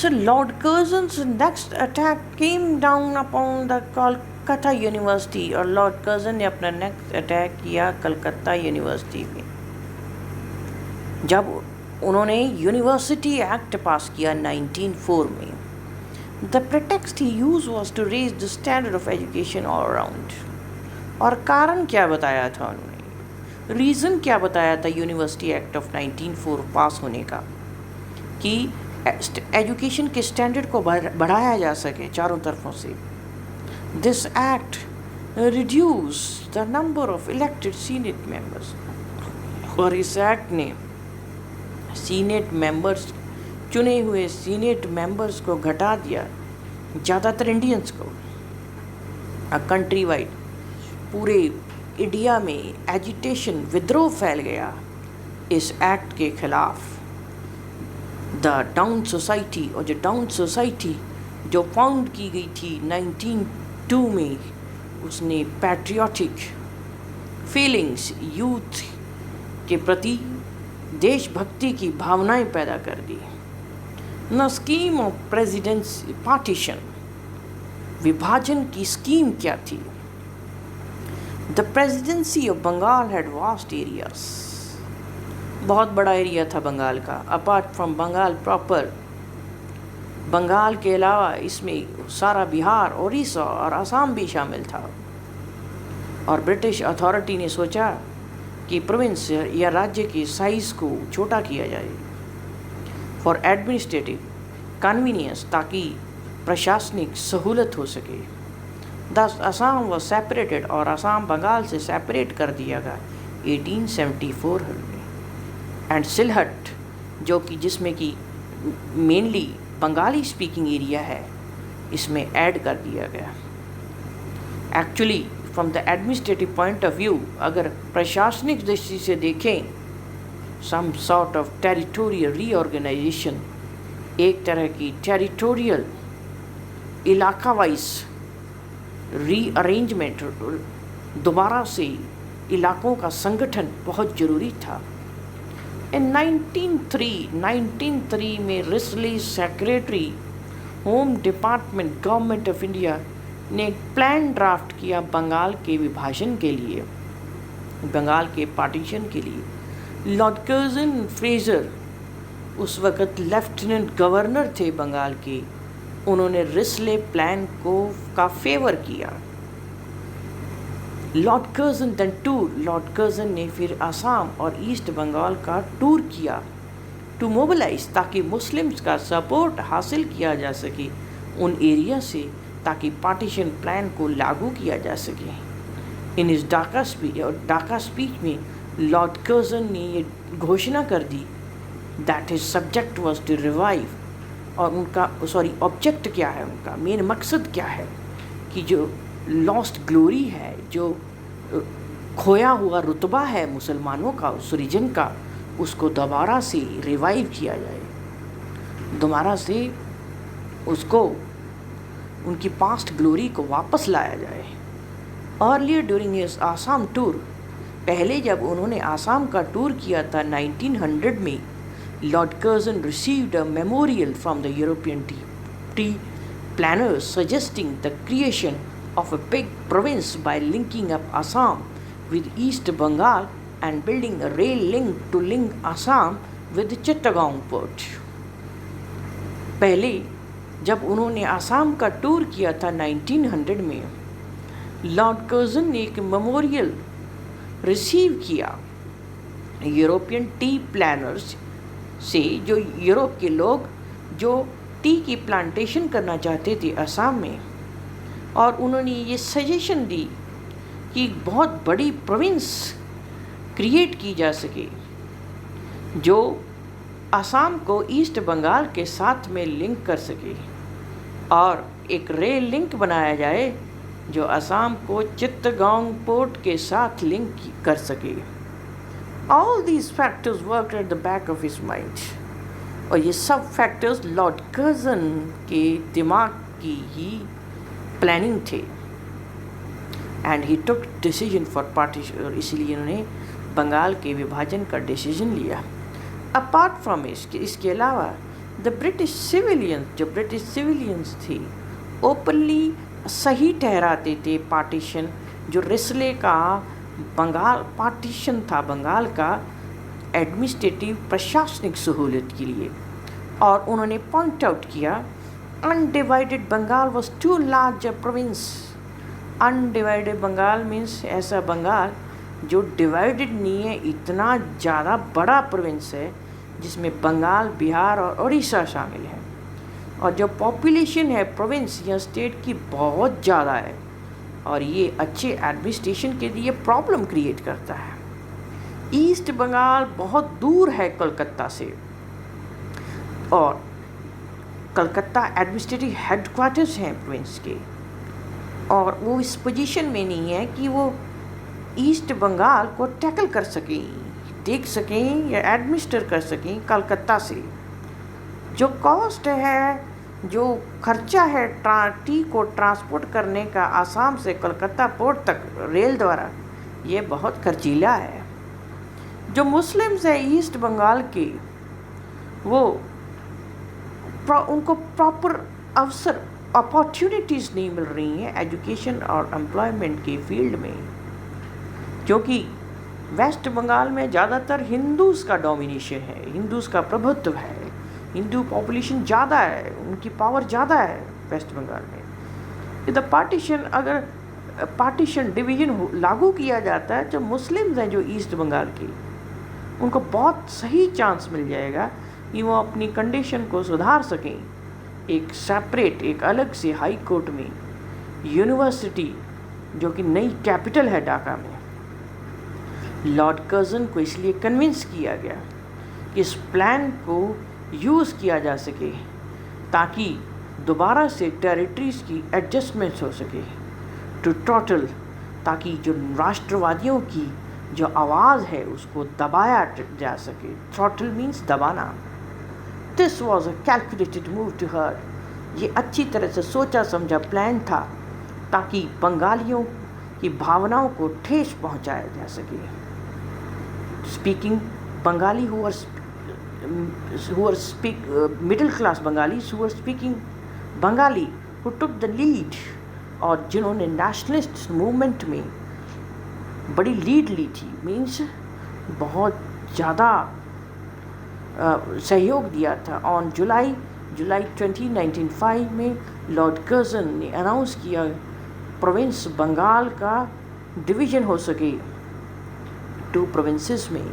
So Lord Curzon's next attack came down upon the Calcutta University, और Lord Curzon ने अपना next attack किया Calcutta university में, जब उन्होंने यूनिवर्सिटी एक्ट पास किया 1904 में. The pretext he used was to raise the standard of education all around. और कारण क्या बताया था उन्होंने, रीज़न क्या बताया था यूनिवर्सिटी एक्ट ऑफ 1904 पास होने का, कि एजुकेशन के स्टैंडर्ड को बढ़ाया जा सके चारों तरफों से. This act reduce the number of elected senate members, और इस एक्ट ने सीनेट मेंबर्स, चुने हुए सीनेट मेंबर्स को घटा दिया, ज़्यादातर इंडियंस को. कंट्री वाइड पूरे इंडिया में एजिटेशन, विद्रोह फैल गया इस एक्ट के खिलाफ. द डाउन सोसाइटी, और जो डाउन सोसाइटी जो फाउंड की गई थी 1902 में, उसने पैट्रियोटिक फीलिंग्स, यूथ के प्रति देशभक्ति की भावनाएं पैदा कर दी. न स्कीम ऑफ प्रेसिडेंसी पार्टीशन, विभाजन की स्कीम क्या थी. The presidency of Bengal had vast areas, बहुत बड़ा एरिया था बंगाल का. Apart from Bengal proper, Bengal के अलावा इसमें सारा बिहार, उड़ीसा और असम भी शामिल था. और ब्रिटिश अथॉरिटी ने सोचा कि प्रोविंस या राज्य के साइज़ को छोटा किया जाए फॉर एडमिनिस्ट्रेटिव कन्वीनियंस, ताकि प्रशासनिक सहूलत हो सके. दस असम वॉज सेपरेटेड, और असम बंगाल से सेपरेट कर दिया गया 1874 में. एंड सिलहट, जो कि जिसमें कि मेनली बंगाली स्पीकिंग एरिया है, इसमें ऐड कर दिया गया. Actually from the administrative point of view, अगर प्रशासनिक दृष्टि से देखें, some sort of territorial reorganisation, एक तरह की टेरिटोरियल इलाका वाइज रीअरेंजमेंट, दोबारा से इलाकों का संगठन बहुत ज़रूरी था. इन 1903 में Risley secretary home department government of India ने एक प्लान ड्राफ्ट किया बंगाल के विभाजन के लिए, बंगाल के पार्टीशन के लिए. लॉर्ड कर्जन फ्रेजर उस वक़्त लेफ्टिनेंट गवर्नर थे बंगाल के, उन्होंने रिसले प्लान का फेवर किया. Lord Curzon then tour, Lord Curzon ने फिर आसाम और ईस्ट बंगाल का टूर किया टू मोबिलाइज, ताकि मुस्लिम्स का सपोर्ट हासिल किया जा सके उन एरिया से, ताकि पार्टीशन प्लान को लागू किया जा सके. इन इस ढाका स्पीच में लॉर्ड कर्जन ने ये घोषणा कर दी that is subject was to revive, और उनका ऑब्जेक्ट क्या है, उनका मेन मकसद क्या है, कि जो लॉस्ट ग्लोरी है, जो खोया हुआ रुतबा है मुसलमानों का, उस रीजन का, उसको दोबारा से रिवाइव किया जाए, दोबारा से उसको उनकी पास्ट ग्लोरी को वापस लाया जाए. Earlier during his Assam tour, पहले जब उन्होंने आसाम का टूर किया था 1900 में, Lord Curzon received a memorial from the European T planners suggesting the creation of a big province by linking up Assam with East Bengal and building a rail link to link Assam with Chittagong port. पहले जब उन्होंने आसाम का tour किया था 1900 में, Lord Curzon ने एक memorial receive किया यूरोपियन टी प्लानर्स से, जो यूरोप के लोग जो टी की प्लांटेशन करना चाहते थे असम में, और उन्होंने ये सजेशन दी कि बहुत बड़ी प्रोविंस क्रिएट की जा सके जो असम को ईस्ट बंगाल के साथ में लिंक कर सके, और एक रेल लिंक बनाया जाए जो असम को चित्तगोंग पोर्ट के साथ लिंक कर सके. All these factors worked at the back of his mind. और ये सब फैक्टर्स लॉर्ड कर्जन के दिमाग की ही प्लानिंग थे. And he took decision for partition, और इसलिए उन्होंने बंगाल के विभाजन का डिसीजन लिया. अपार्ट फ्रॉम इसके अलावा द ब्रिटिश सिविलियंस थे ओपनली सही ठहराते थे पार्टीशन, जो रिसले का बंगाल पार्टीशन था बंगाल का एडमिनिस्ट्रेटिव प्रशासनिक सहूलियत के लिए। और उन्होंने पॉइंट आउट किया undivided Bengal was too large a province. Undivided Bengal means ऐसा बंगाल जो डिवाइडेड नहीं है, इतना ज़्यादा बड़ा प्रोविंस है जिसमें बंगाल, बिहार और उड़ीसा शामिल है। और जो पॉपुलेशन है प्रोविंस या स्टेट की बहुत ज़्यादा है, और ये अच्छे एडमिनिस्ट्रेशन के लिए प्रॉब्लम क्रिएट करता है। ईस्ट बंगाल बहुत दूर है कलकत्ता से, और कलकत्ता एडमिनिस्ट्रेटिव हेडक्वार्टर्स हैं प्रोविंस के, और वो इस पोजीशन में नहीं है कि वो ईस्ट बंगाल को टैकल कर सकें, देख सकें या एडमिनिस्टर कर सकें कलकत्ता से। जो कॉस्ट है, जो खर्चा है टी को ट्रांसपोर्ट करने का आसाम से कलकत्ता पोर्ट तक रेल द्वारा, ये बहुत खर्चीला है। जो मुस्लिम्स हैं ईस्ट बंगाल के, वो उनको प्रॉपर अवसर अपॉर्चुनिटीज़ नहीं मिल रही हैं एजुकेशन और एम्प्लॉयमेंट के फील्ड में, क्योंकि वेस्ट बंगाल में ज़्यादातर हिंदूज़ का डोमिनेशन है, हिंदूज़ का प्रभुत्व है, हिंदू पॉपुलेशन ज़्यादा है, उनकी पावर ज़्यादा है वेस्ट बंगाल में। द पार्टीशन, अगर पार्टीशन डिवीज़न लागू किया जाता है, जो मुस्लिम्स हैं जो ईस्ट बंगाल के, उनको बहुत सही चांस मिल जाएगा कि वो अपनी कंडीशन को सुधार सकें। एक सेपरेट, एक अलग से हाई कोर्ट में यूनिवर्सिटी, जो कि नई कैपिटल है ढाका में, लॉर्ड कर्जन को इसलिए कन्विंस किया गया कि इस प्लान को यूज़ किया जा सके ताकि दोबारा से टेरिटरीज़ की एडजस्टमेंट्स हो सके टू टोटल, ताकि जो राष्ट्रवादियों की जो आवाज़ है उसको दबाया जा सके। थ्रॉटल मीन्स दबाना। This was a calculated move to her. ये अच्छी तरह से सोचा समझा प्लान था ताकि बंगालियों की भावनाओं को ठेस पहुंचाया जा सके। Speaking Bengali who were middle class Bengalis who were speaking Bengali, who took the lead, और जिन्होंने नेशनलिस्ट मूवमेंट में बड़ी लीड ली थी, मीन्स बहुत ज़्यादा सहयोग दिया था। ऑन जुलाई 20, 1905 में लॉर्ड कर्जन ने अनाउंस किया प्रोविंस बंगाल का डिवीज़न हो सके 2 प्रोविंसेस में।